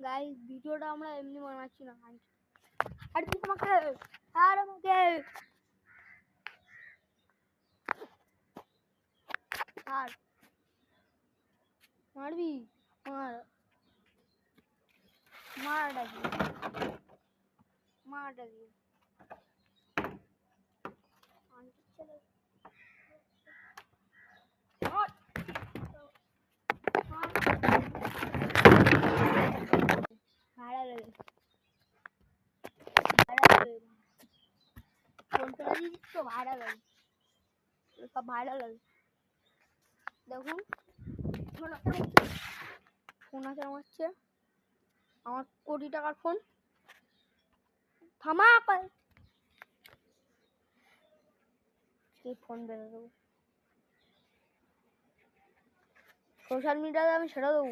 Guys ভিডিওটা আমরা এমনি বানাচ্ছি না। আর তুই আমাকে আর আমাকে আর মারবি মার মার ডাকি মার ডাকি আন্টি চলে ভাড়া লাগে ফোন করে দিচ্ছি তো ভাড়া লাগে সব ভাড়া লাগে দেখুন ফোন আছে আমার হচ্ছে আমার কোটি টাকার ফোন থামা সেই ফোন বেরো দেবো সোশ্যাল মিডিয়াতে আমি ছেড়ে দেবো